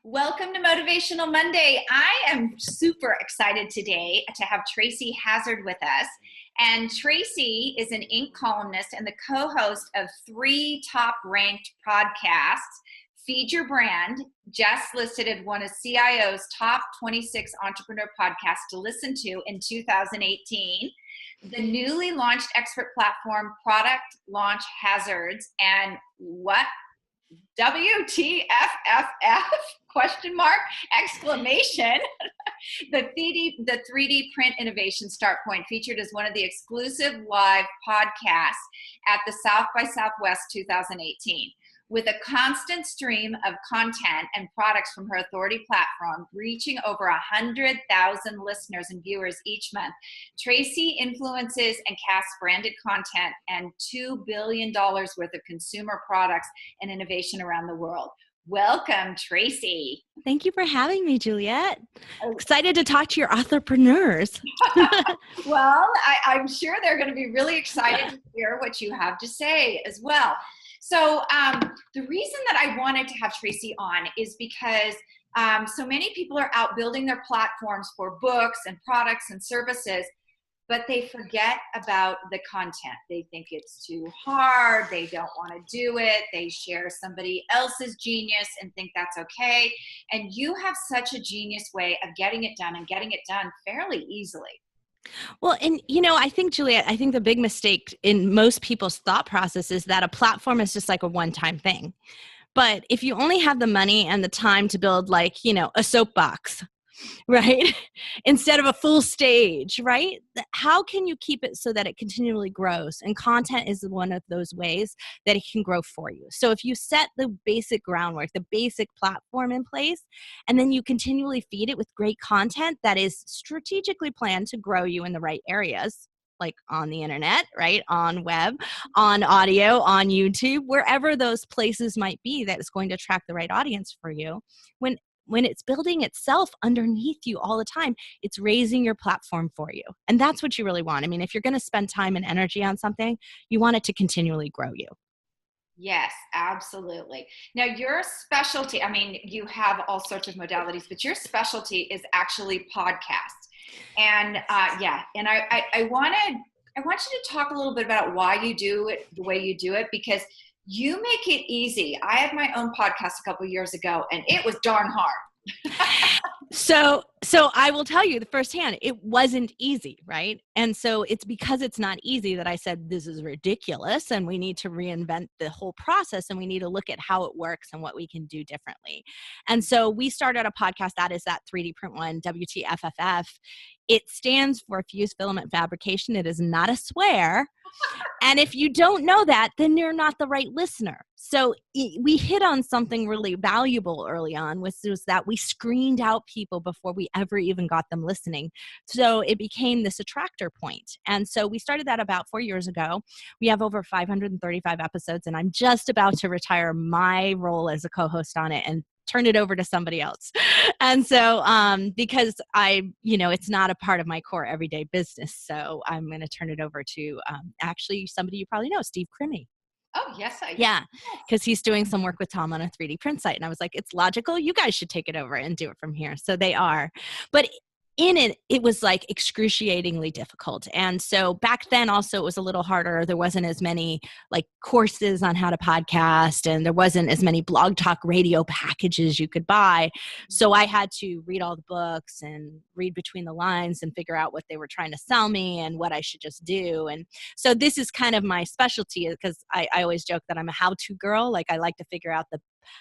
Welcome to Motivational Monday. I am super excited today to have Tracy Hazzard with us. And Tracy is an Inc. columnist and the co-host of 3 top-ranked podcasts. Feed Your Brand, just listed as one of CIO's top 26 entrepreneur podcasts to listen to in 2018. The newly launched expert platform, Product Launch Hazards, and what? WTFFF question mark exclamation. The 3D print innovation start point, featured as one of the exclusive live podcasts at the South by Southwest 2018. With a constant stream of content and products from her authority platform, reaching over 100,000 listeners and viewers each month, Tracy influences and casts branded content and $2 billion worth of consumer products and innovation around the world. Welcome, Tracy. Thank you for having me, Juliet. Excited to talk to your entrepreneurs. Well, I'm sure they're going to be really excited to hear what you have to say as well. So the reason that I wanted to have Tracy on is because so many people are out building their platforms for books and products and services, but they forget about the content. They think it's too hard. They don't want to do it. They share somebody else's genius and think that's okay. And you have such a genius way of getting it done and getting it done fairly easily. Well, and I think, Juliet, the big mistake in most people's thought process is that a platform is just like a one-time thing. But if you only have the money and the time to build a soapbox, right? Instead of a full stage, right? How can you keep it so that it continually grows? And content is one of those ways that it can grow for you. So if you set the basic groundwork, the basic platform in place, and then you continually feed it with great content that is strategically planned to grow you in the right areas, like on the internet, right? On web, on audio, on YouTube, wherever those places might be that is going to attract the right audience for you. When it's building itself underneath you all the time, it's raising your platform for you. And that's what you really want. I mean, if you're going to spend time and energy on something, you want it to continually grow you. Yes, absolutely. Now, your specialty, you have all sorts of modalities, but your specialty is actually podcasts. And and I want you to talk a little bit about why you do it the way you do it, because you make it easy. I had my own podcast a couple of years ago, and it was darn hard. So I will tell you firsthand, it wasn't easy, right? And so it's because it's not easy that I said, this is ridiculous, and we need to reinvent the whole process, and we need to look at how it works and what we can do differently. And so we started a podcast that is that 3D print one, WTFFF. It stands for Fused Filament Fabrication. It is not a swear. And if you don't know that, then you're not the right listener. So we hit on something really valuable early on, which was that we screened out people before we ever even got them listening. So it became this attractor point. And so we started that about 4 years ago. We have over 535 episodes, and I'm just about to retire my role as a co-host on it and turn it over to somebody else. And so, because it's not a part of my core everyday business. So I'm going to turn it over to actually somebody you probably know, Steve Crimmy. Oh, yes, I do. Yeah, because he's doing some work with Tom on a 3D print site. And I was like, it's logical. You guys should take it over and do it from here. So they are. But in it was like excruciatingly difficult. And so back then also it was a little harder. There wasn't as many like courses on how to podcast, and there wasn't as many blog talk radio packages you could buy. So I had to read all the books and read between the lines and figure out what they were trying to sell me and what I should just do. And so this is kind of my specialty, because I always joke that I'm a how-to girl. Like I like to figure out the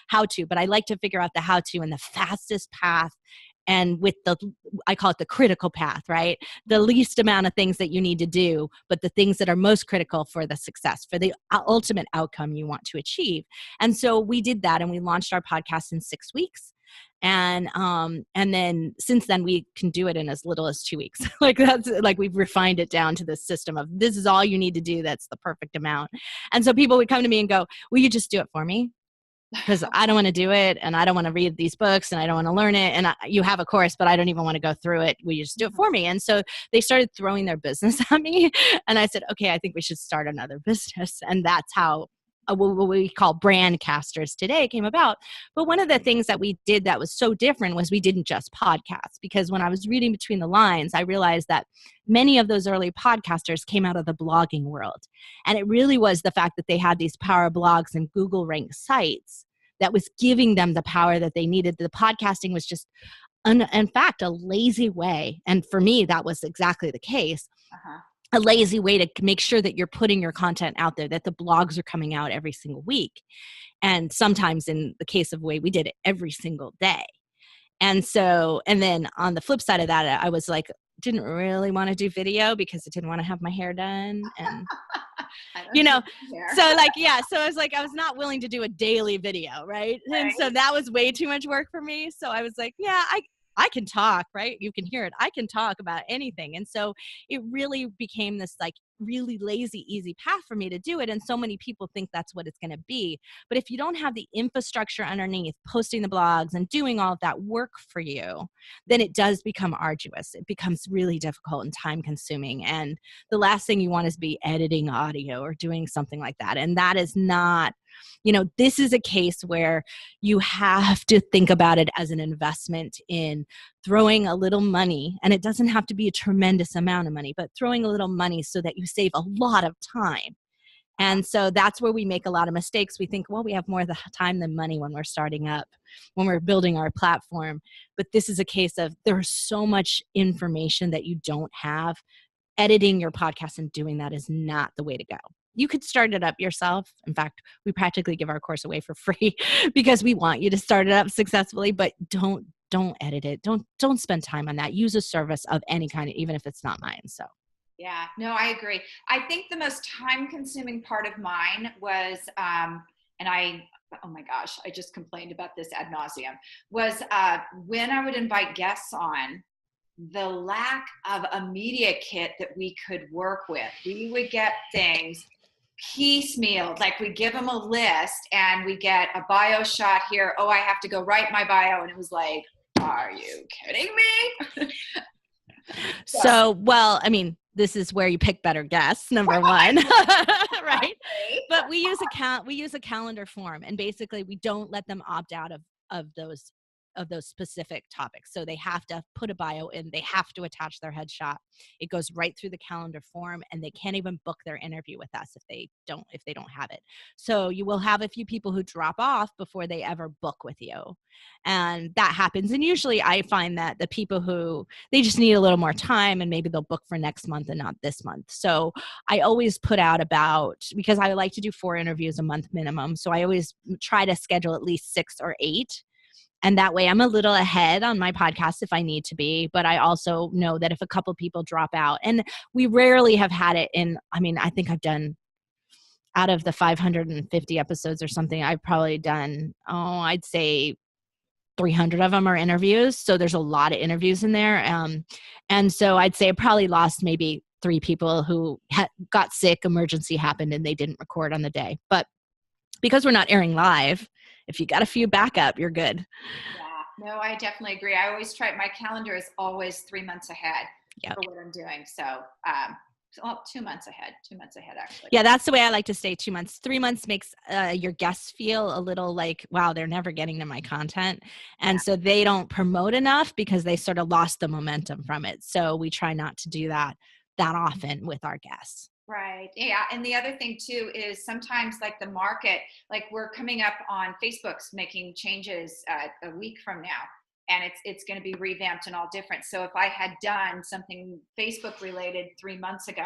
how-to, but I like to figure out the how-to and the fastest path. And with I call it the critical path, right? The least amount of things that you need to do, but the things that are most critical for the success, for the ultimate outcome you want to achieve. And so we did that, and we launched our podcast in 6 weeks. And then since then we can do it in as little as 2 weeks. We've refined it down to this system of this is all you need to do. That's the perfect amount. And so people would come to me and go, will you just do it for me? Because I don't want to do it, and I don't want to read these books, and I don't want to learn it, and you have a course, but I don't even want to go through it. Will you just do it for me? And so they started throwing their business at me, and I said, okay, I think we should start another business. And that's how what we call Brandcasters today came about. But one of the things that we did that was so different was we didn't just podcast, because when I was reading between the lines, I realized that many of those early podcasters came out of the blogging world. And it really was the fact that they had these power blogs and Google ranked sites that was giving them the power that they needed. The podcasting was just, in fact, a lazy way. And for me, that was exactly the case. A lazy way to make sure that you're putting your content out there, that the blogs are coming out every single week. And sometimes in the case of the way we did it, every single day. And so, and then on the flip side of that, I was like, didn't really want to do video because I didn't want to have my hair done. And, so like, yeah, so I was like, I was not willing to do a daily video. Right. And so that was way too much work for me. So I was like, yeah, I can talk, right? You can hear it. I can talk about anything. And so it really became this like really lazy, easy path for me to do it. And so many people think that's what it's going to be. But if you don't have the infrastructure underneath, posting the blogs and doing all of that work for you, then it does become arduous. It becomes really difficult and time consuming. And the last thing you want is be editing audio or doing something like that. And that is not, this is a case where you have to think about it as an investment in throwing a little money, and it doesn't have to be a tremendous amount of money, but throwing a little money so that you save a lot of time. And so that's where we make a lot of mistakes. We think, well, we have more time than money when we're starting up, when we're building our platform. But this is a case of there's so much information that you don't have. Editing your podcast and doing that is not the way to go. You could start it up yourself. In fact, we practically give our course away for free because we want you to start it up successfully, but don't edit it. Don't spend time on that. Use a service of any kind, even if it's not mine. So. Yeah, no, I agree. I think the most time consuming part of mine was, oh my gosh, I just complained about this ad nauseum, was when I would invite guests on, the lack of a media kit that we could work with. We would get things piecemeal, like we give them a list and we get a bio shot here. Oh, I have to go write my bio. And it was like, are you kidding me? So, well, I mean, this is where you pick better guests, number one, right? But we use a calendar form, and basically we don't let them opt out of those specific topics. So they have to put a bio in, they have to attach their headshot. It goes right through the calendar form, and they can't even book their interview with us if they don't have it. So you will have a few people who drop off before they ever book with you. And that happens. And usually I find that the people who they just need a little more time, and maybe they'll book for next month and not this month. So I always put out because I like to do 4 interviews a month minimum. So I always try to schedule at least 6 or 8. And that way I'm a little ahead on my podcast if I need to be. But I also know that if a couple people drop out, and we rarely have had it I think I've done, out of the 550 episodes or something, I've probably done, I'd say 300 of them are interviews. So there's a lot of interviews in there. And so I'd say I probably lost maybe 3 people who got sick, emergency happened, and they didn't record on the day. But because we're not airing live, if you got a few backup, you're good. Yeah, no, I definitely agree. I always my calendar is always 3 months ahead for what I'm doing. So, 2 months ahead, actually. Yeah, that's the way I like to stay. 2 months. 3 months makes your guests feel a little like, wow, they're never getting to my content. And so they don't promote enough because they sort of lost the momentum from it. So we try not to do that often with our guests. Right. Yeah. And the other thing too is sometimes like the market, like we're coming up on Facebook's making changes a week from now, and it's going to be revamped and all different. So if I had done something Facebook related 3 months ago,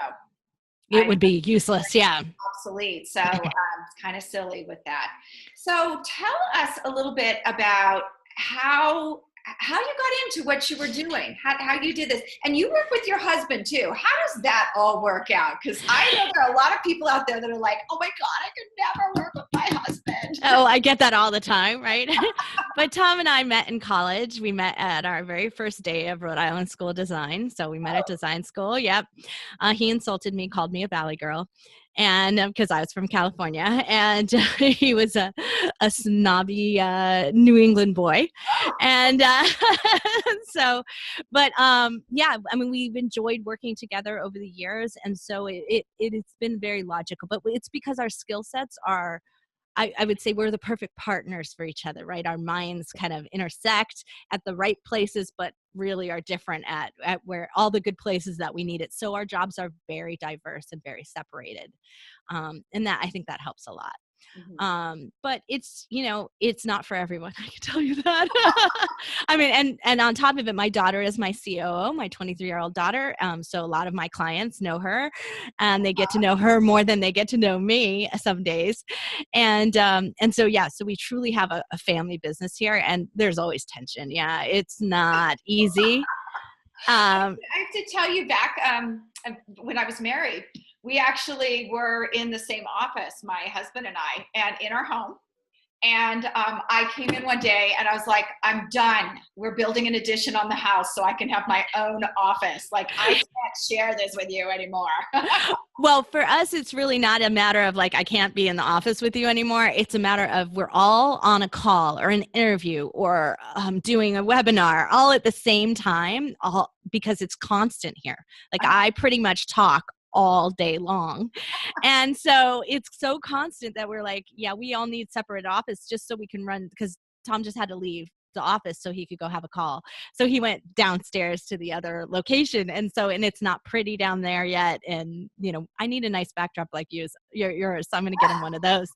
it would be useless. Yeah. Obsolete. So it's kind of silly with that. So tell us a little bit about how you got into what you were doing, how you did this. And you work with your husband too. How does that all work out? Because I know there are a lot of people out there that are like, oh my God, I could never work with my husband. Oh, I get that all the time, right? But Tom and I met in college. We met at our very first day of Rhode Island School of Design. So we met at design school. Yep. He insulted me, called me a Valley girl. And because I was from California, and he was snobby New England boy. And yeah, I mean, we've enjoyed working together over the years. And so it's been very logical, but it's because our skill sets are, I would say we're the perfect partners for each other, right? Our minds kind of intersect at the right places, but really are different at where all the good places that we need it. So our jobs are very diverse and very separated. And that, I think that helps a lot. But it's, it's not for everyone. I can tell you that. I mean, and on top of it, my daughter is my COO, my 23-year-old daughter. So a lot of my clients know her, and they get to know her more than they get to know me some days. And so, yeah, so we truly have a family business here, and there's always tension. Yeah. It's not easy. I have to tell you back when I was married, we actually were in the same office, my husband and I, and in our home. And I came in one day and I was like, I'm done. We're building an addition on the house so I can have my own office. Like, I can't share this with you anymore. Well, for us, it's really not a matter of like, I can't be in the office with you anymore. It's a matter of we're all on a call or an interview or doing a webinar all at the same time, because it's constant here. Like, I pretty much talk all day long. And so it's so constant that we're like, yeah, we all need separate office just so we can run, because Tom just had to leave the office so he could go have a call. So he went downstairs to the other location. And it's not pretty down there yet. And, I need a nice backdrop like yours. So I'm going to get him one of those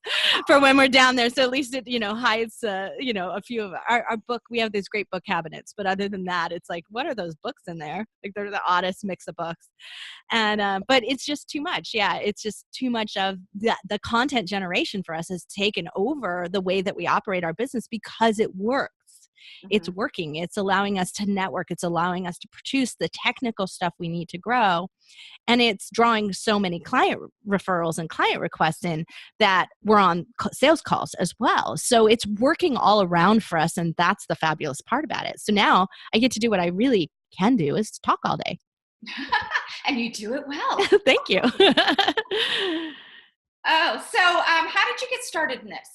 for when we're down there. So at least it, hides, a few of our book. We have these great book cabinets, but other than that, it's like, what are those books in there? Like, they're the oddest mix of books. And, but it's just too much. Yeah. It's just too much of the content generation for us has taken over the way that we operate our business because it works. It's working. It's allowing us to network. It's allowing us to produce the technical stuff we need to grow. And it's drawing so many client referrals and client requests in that we're on sales calls as well. So it's working all around for us. And that's the fabulous part about it. So now I get to do what I really can do, is to talk all day. And you do it well. Thank you. How did you get started in this?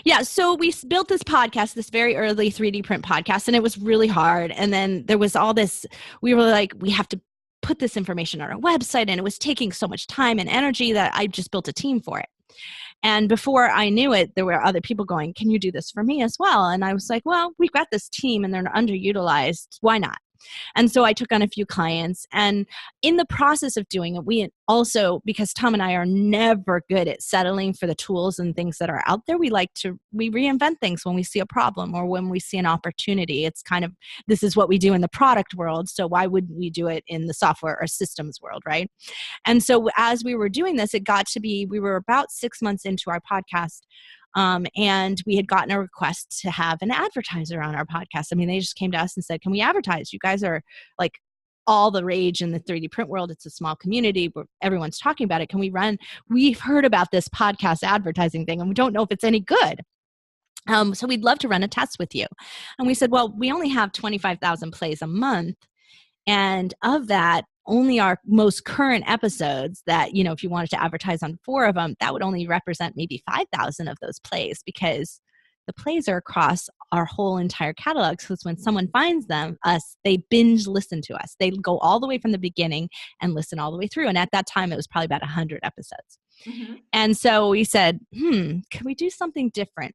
Yeah, so we built this podcast, this very early 3D print podcast, and it was really hard. And then there was all this, we were like, we have to put this information on our website, and it was taking so much time and energy that I just built a team for it. And before I knew it, there were other people going, can you do this for me as well? And I was like, well, we've got this team and they're underutilized. Why not? And so I took on a few clients, and in the process of doing it, we also, because Tom and I are never good at settling for the tools and things that are out there, we reinvent things when we see a problem or when we see an opportunity. It's kind of, this is what we do in the product world. So why would we do it in the software or systems world, right? And so as we were doing this, it got to be, we were about 6 months into our podcast. And we had gotten a request to have an advertiser on our podcast. I mean, they just came to us and said, can we advertise? You guys are like all the rage in the 3D print world. It's a small community where everyone's talking about it. Can we run? We've heard about this podcast advertising thing and we don't know if it's any good. So we'd love to run a test with you. And we said, well, we only have 25,000 plays a month. And of that, only our most current episodes that, if you wanted to advertise on 4 of them, that would only represent maybe 5,000 of those plays, because the plays are across our whole entire catalog. So when someone finds us, they binge listen to us. They go all the way from the beginning and listen all the way through. And at that time, it was probably about 100 episodes. And so we said, can we do something different?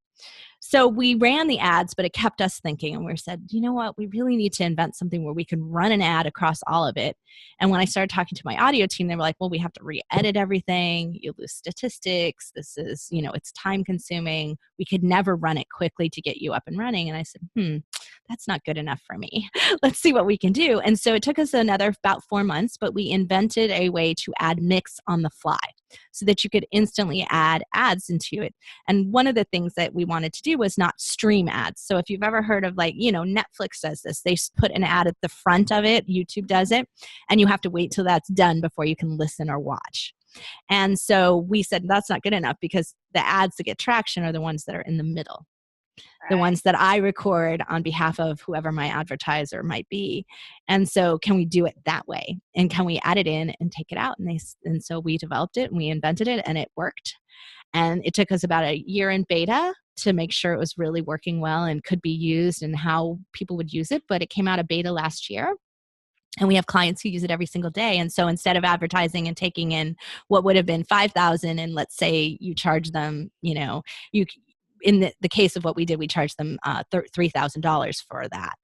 So we ran the ads, but it kept us thinking, and we said, you know what, we really need to invent something where we can run an ad across all of it. And when I started talking to my audio team, they were like, well, we have to re-edit everything. You lose statistics. This is, it's time consuming. We could never run it quickly to get you up and running. And I said, that's not good enough for me. Let's see what we can do. And so it took us another about 4 months, but we invented a way to add mix on the fly so that you could instantly add ads into it. And one of the things that we wanted to do was not stream ads. So if you've ever heard of Netflix does this, they put an ad at the front of it, YouTube does it, and you have to wait till that's done before you can listen or watch. And so we said, that's not good enough, because the ads that get traction are the ones that are in the middle. The ones that I record on behalf of whoever my advertiser might be. And so can we do it that way? And can we add it in and take it out? And so we developed it and we invented it and it worked. And it took us about a year in beta to make sure it was really working well and could be used and how people would use it. But it came out of beta last year. And we have clients who use it every single day. And so instead of advertising and taking in what would have been 5,000, and let's say you charge them, you in the case of what we did, we charged them $3,000 for that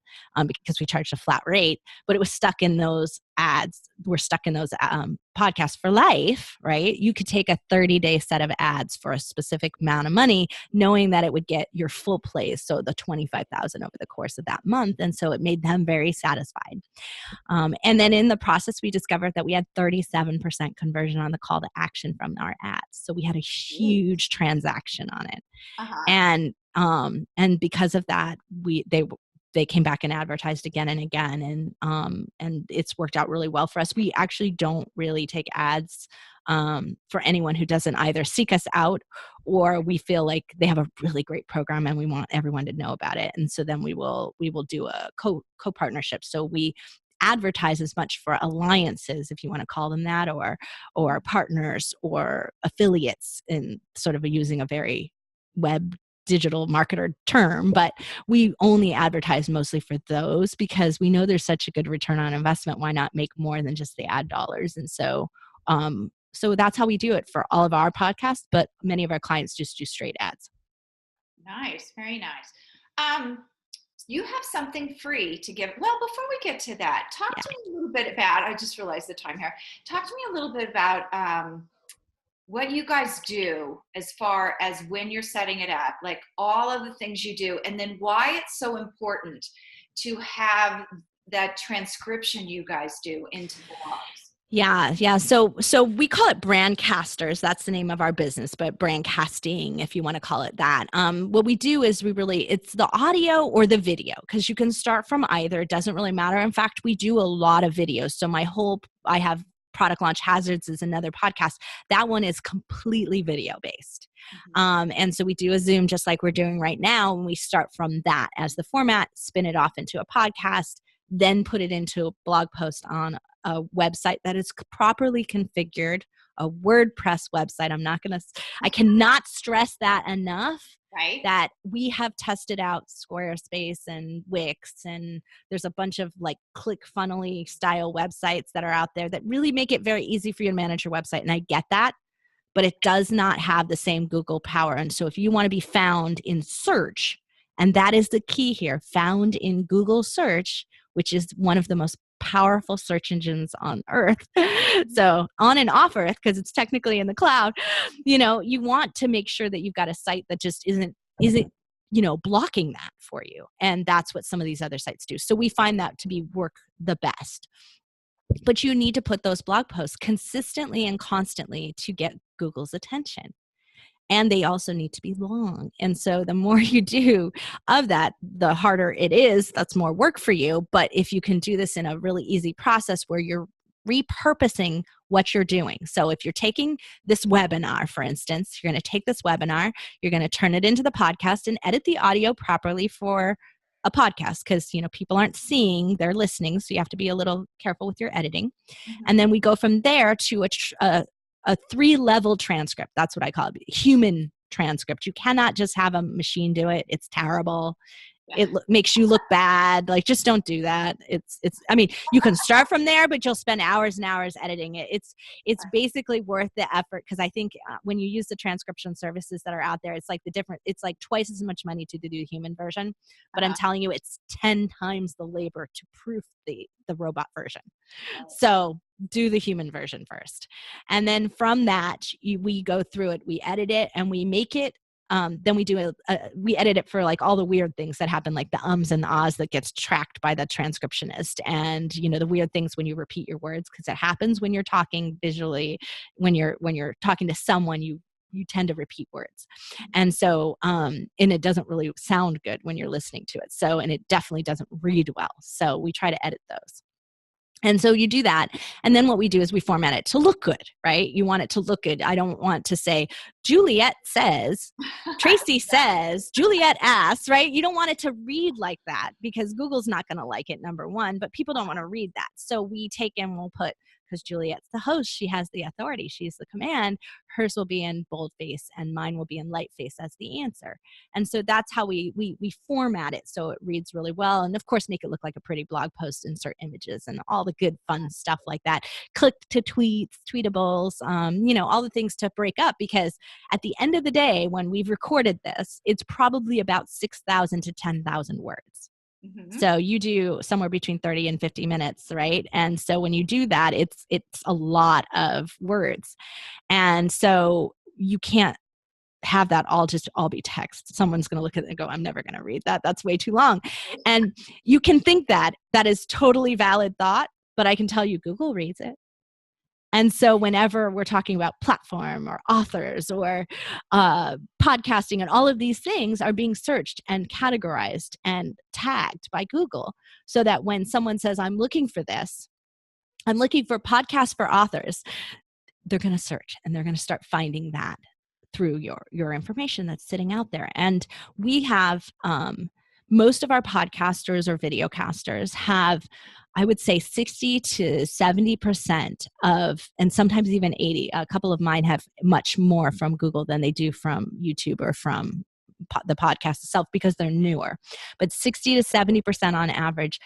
because we charged a flat rate, but it was stuck in those ads. We're stuck in those podcasts for life, right? You could take a 30-day set of ads for a specific amount of money, knowing that it would get your full plays, so the 25,000 over the course of that month. And so it made them very satisfied. And then in the process, we discovered that we had 37% conversion on the call to action from our ads. So we had a huge transaction on it. And because of that, they came back and advertised again and again, and it's worked out really well for us. We actually don't really take ads for anyone who doesn't either seek us out, or we feel like they have a really great program and we want everyone to know about it. And so then we will do a co-partnership. So we advertise as much for alliances, if you want to call them that, or partners or affiliates, in sort of using a very web digital marketer term, but we only advertise mostly for those because we know there's such a good return on investment. Why not make more than just the ad dollars? And so that's how we do it for all of our podcasts, but many of our clients just do straight ads. Nice. Very nice. You have something free to give. Well, before we get to that, talk to me a little bit about, I just realized the time here. Talk to me a little bit about what you guys do as far as when you're setting it up, like all of the things you do, and then why it's so important to have that transcription you guys do into blogs. Yeah. So we call it Brandcasters. That's the name of our business, but brandcasting, if you want to call it that. What we do is it's the audio or the video, because you can start from either. It doesn't really matter. In fact, we do a lot of videos. So I have Product Launch Hazards is another podcast. That one is completely video based. And so we do a Zoom just like we're doing right now. And we start from that as the format, spin it off into a podcast, then put it into a blog post on a website that is properly configured, a WordPress website. I cannot stress that enough. Right. That we have tested out Squarespace and Wix, and there's a bunch of like ClickFunnels style websites that are out there that really make it very easy for you to manage your website. And I get that, but it does not have the same Google power. And so if you want to be found in search, and that is the key here, found in Google search, which is one of the most powerful search engines on earth. So on and off earth, because it's technically in the cloud, you want to make sure that you've got a site that just isn't blocking that for you. And that's what some of these other sites do. So we find that to be work the best. But you need to put those blog posts consistently and constantly to get Google's attention. And they also need to be long. And so the more you do of that, the harder it is. That's more work for you. But if you can do this in a really easy process where you're repurposing what you're doing. So if you're taking this webinar, for instance, you're going to take this webinar, you're going to turn it into the podcast and edit the audio properly for a podcast, because people aren't seeing, they're listening. So you have to be a little careful with your editing. And then we go from there to a 3-level transcript. That's what I call it. Human transcript. You cannot just have a machine do it. It's terrible. It makes you look bad. Like, just don't do that. You can start from there, but you'll spend hours and hours editing it. It's basically worth the effort, because I think when you use the transcription services that are out there, it's like twice as much money to do the human version. But I'm telling you, it's 10 times the labor to proof the robot version. So do the human version first. And then from that, we go through it, we edit it, and we make it. Then we edit it for like all the weird things that happen, like the ums and the ahs that gets tracked by the transcriptionist, and the weird things when you repeat your words, because it happens when you're talking visually. When you're talking to someone, you tend to repeat words, and so and it doesn't really sound good when you're listening to it. So, and it definitely doesn't read well. So we try to edit those. And so you do that. And then what we do is we format it to look good, right? You want it to look good. I don't want to say, Juliet says, Tracy says, Juliet asks, right? You don't want it to read like that, because Google's not going to like it, number one, but people don't want to read that. So we'll put because Juliet's the host. She has the authority. She's the command. Hers will be in boldface and mine will be in lightface as the answer. And so that's how we format it so it reads really well. And of course, make it look like a pretty blog post, insert images and all the good fun stuff like that. Click to tweets, tweetables, all the things to break up, because at the end of the day, when we've recorded this, it's probably about 6,000 to 10,000 words. Mm-hmm. So you do somewhere between 30 and 50 minutes, right? And so when you do that, it's a lot of words. And so you can't have that all be text. Someone's going to look at it and go, I'm never going to read that. That's way too long. And you can think that is totally valid thought, but I can tell you Google reads it. And so whenever we're talking about platform or authors or podcasting, and all of these things are being searched and categorized and tagged by Google, so that when someone says, I'm looking for this, I'm looking for podcasts for authors, they're going to search and they're going to start finding that through your information that's sitting out there. And we have most of our podcasters or videocasters have, I would say, 60 to 70% of, and sometimes even 80. A couple of mine have much more from Google than they do from YouTube or from the podcast itself, because they're newer. But 60 to 70% on average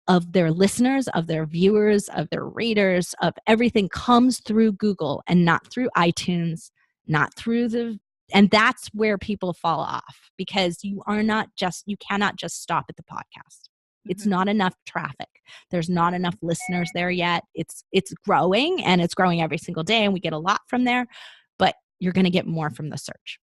of their listeners, of their viewers, of their readers, of everything comes through Google and not through iTunes, not through and that's where people fall off, because you cannot just stop at the podcast. It's not enough traffic. There's not enough listeners there yet. It's growing, and it's growing every single day, and we get a lot from there, but you're going to get more from the search.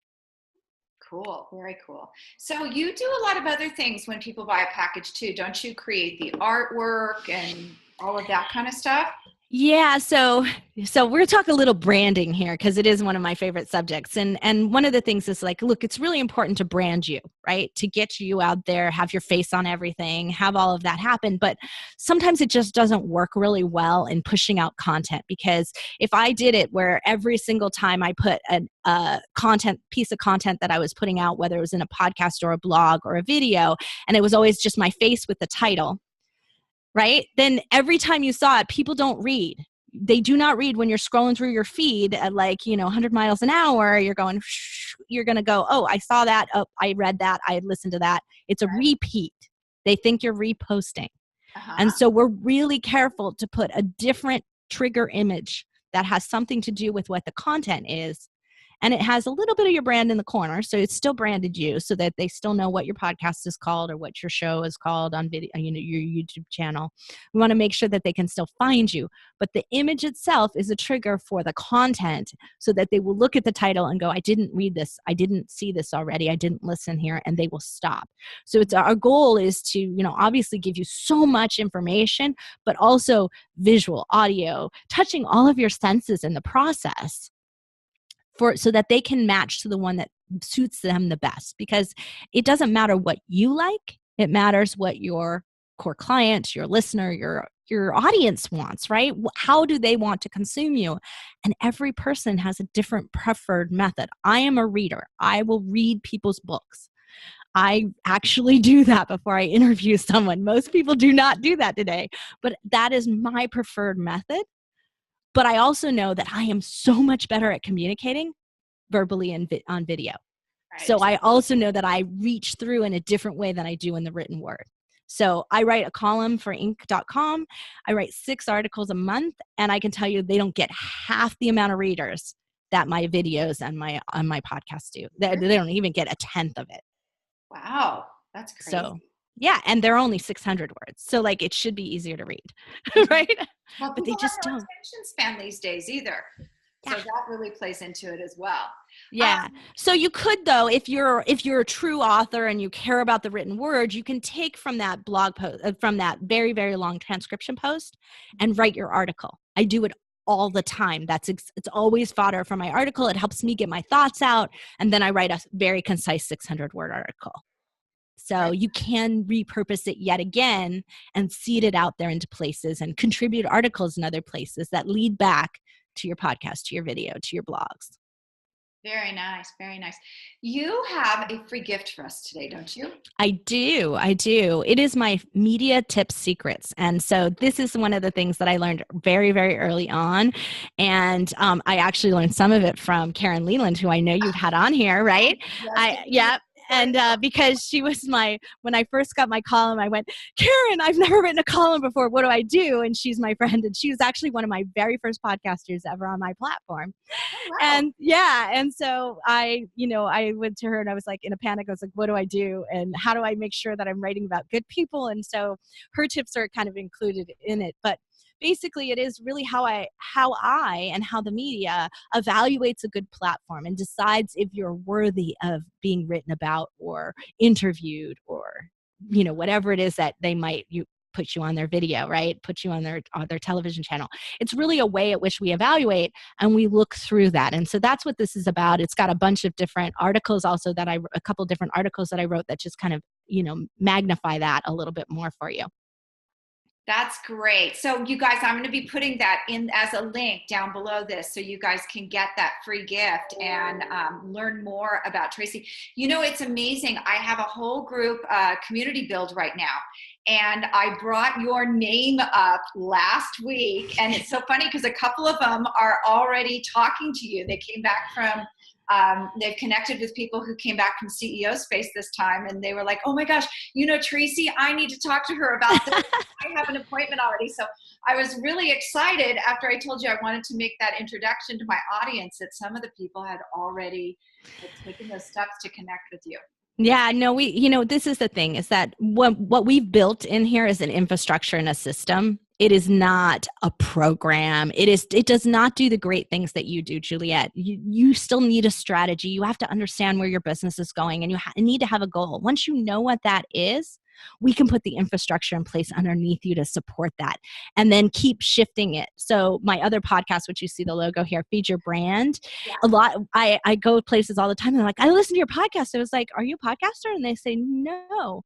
Cool. Very cool. So you do a lot of other things when people buy a package too. Don't you create the artwork and all of that kind of stuff? Yeah, so we're going to talk a little branding here, because it is one of my favorite subjects. And one of the things is like, look, it's really important to brand you, right? To get you out there, have your face on everything, have all of that happen. But sometimes it just doesn't work really well in pushing out content, because if I did it where every single time I put a piece of content that I was putting out, whether it was in a podcast or a blog or a video, and it was always just my face with the title, right? Then every time you saw it, people don't read. They do not read when you're scrolling through your feed at 100 miles an hour. You're going to go, oh, I saw that. Oh, I read that. I listened to that. It's a repeat. They think you're reposting. And so we're really careful to put a different trigger image that has something to do with what the content is. And it has a little bit of your brand in the corner. So it's still branded you, so that they still know what your podcast is called or what your show is called on video, your YouTube channel. We want to make sure that they can still find you. But the image itself is a trigger for the content, so that they will look at the title and go, I didn't read this. I didn't see this already. I didn't listen here. And they will stop. So our goal is to, obviously give you so much information, but also visual, audio, touching all of your senses in the process, so that they can match to the one that suits them the best. Because it doesn't matter what you like, it matters what your core client, your listener, your audience wants, right? How do they want to consume you? And every person has a different preferred method. I am a reader. I will read people's books. I actually do that before I interview someone. Most people do not do that today, but that is my preferred method. But I also know that I am so much better at communicating verbally and on video. Right. So I also know that I reach through in a different way than I do in the written word. So I write a column for Inc.com. I write 6 articles a month, and I can tell you they don't get half the amount of readers that my videos and my podcast do. They don't even get a tenth of it. Wow, that's crazy. So yeah, and they're only 600 words. So it should be easier to read, right? Well, but they just don't. Attention span these days either. Yeah. So that really plays into it as well. Yeah. So you could, though, if you're a true author and you care about the written word, you can take from that blog post, from that very, very long transcription post, and write your article. I do it all the time. It's always fodder for my article. It helps me get my thoughts out. And then I write a very concise 600-word article. So you can repurpose it yet again and seed it out there into places and contribute articles in other places that lead back to your podcast, to your video, to your blogs. Very nice. Very nice. You have a free gift for us today, don't you? I do. I do. It is my media tips secrets. And so this is one of the things that I learned very, very early on. And I actually learned some of it from Karen Leland, who I know you've had on here, right? Yes. Yeah. And because she was when I first got my column, I went, Karen, I've never written a column before. What do I do? And she's my friend. And she was actually one of my very first podcasters ever on my platform. Oh, wow. And yeah, and so I went to her and I was like in a panic. I was like, what do I do? And how do I make sure that I'm writing about good people? And so her tips are kind of included in it. But basically it is really how I and how the media evaluates a good platform and decides if you're worthy of being written about or interviewed or whatever it is that they might put you on their video, right? Put you on their television channel. It's really a way at which we evaluate and we look through that. And so that's what this is about. It's got a bunch of different articles also a couple different articles that I wrote that just kind of, magnify that a little bit more for you. That's great. So you guys, I'm going to be putting that in as a link down below this so you guys can get that free gift and learn more about Tracy. It's amazing. I have a whole group community build right now. And I brought your name up last week. And it's so funny because a couple of them are already talking to you. They came back from they've connected with people who came back from CEO Space this time, and they were like, oh my gosh, Tracy, I need to talk to her about this. I have an appointment already. So I was really excited after I told you I wanted to make that introduction to my audience that some of the people had already taken those steps to connect with you. Yeah, no, this is the thing is that what we've built in here is an infrastructure and a system. It is not a program. It does not do the great things that you do, Juliet. You still need a strategy. You have to understand where your business is going and you need to have a goal. Once you know what that is, we can put the infrastructure in place underneath you to support that and then keep shifting it. So my other podcast, which you see the logo here, Feed Your Brand, I go places all the time and they're like, I listen to your podcast. I was like, are you a podcaster? And they say, no.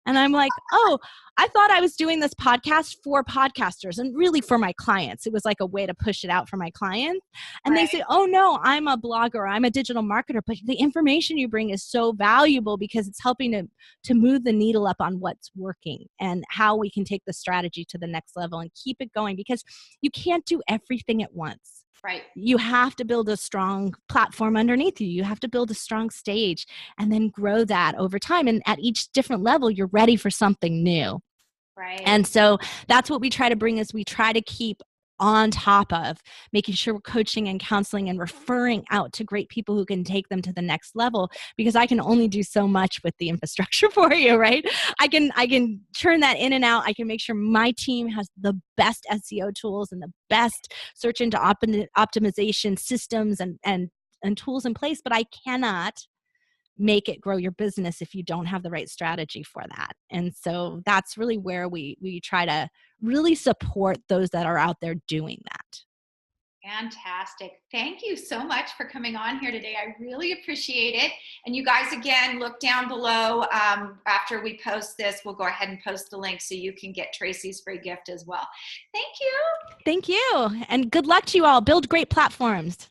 And I'm like, oh, I thought I was doing this podcast for podcasters and really for my clients. It was like a way to push it out for my clients. And They say, oh no, I'm a blogger, I'm a digital marketer, but the information you bring is so valuable because it's helping to move the needle up on what's working and how we can take the strategy to the next level and keep it going because you can't do everything at once. Right. You have to build a strong platform underneath you. You have to build a strong stage and then grow that over time. And at each different level, you're ready for something new. Right. And so that's what we try to bring is we try to keep on top of making sure we're coaching and counseling and referring out to great people who can take them to the next level because I can only do so much with the infrastructure for you, right? I can churn that in and out. I can make sure my team has the best SEO tools and the best search engine optimization systems and tools in place, but I cannot make it grow your business if you don't have the right strategy for that. And so that's really where we try to really support those that are out there doing that. Fantastic. Thank you so much for coming on here today. I really appreciate it. And you guys, again, look down below. After we post this, we'll go ahead and post the link so you can get Tracy's free gift as well. Thank you. Thank you. And good luck to you all. Build great platforms.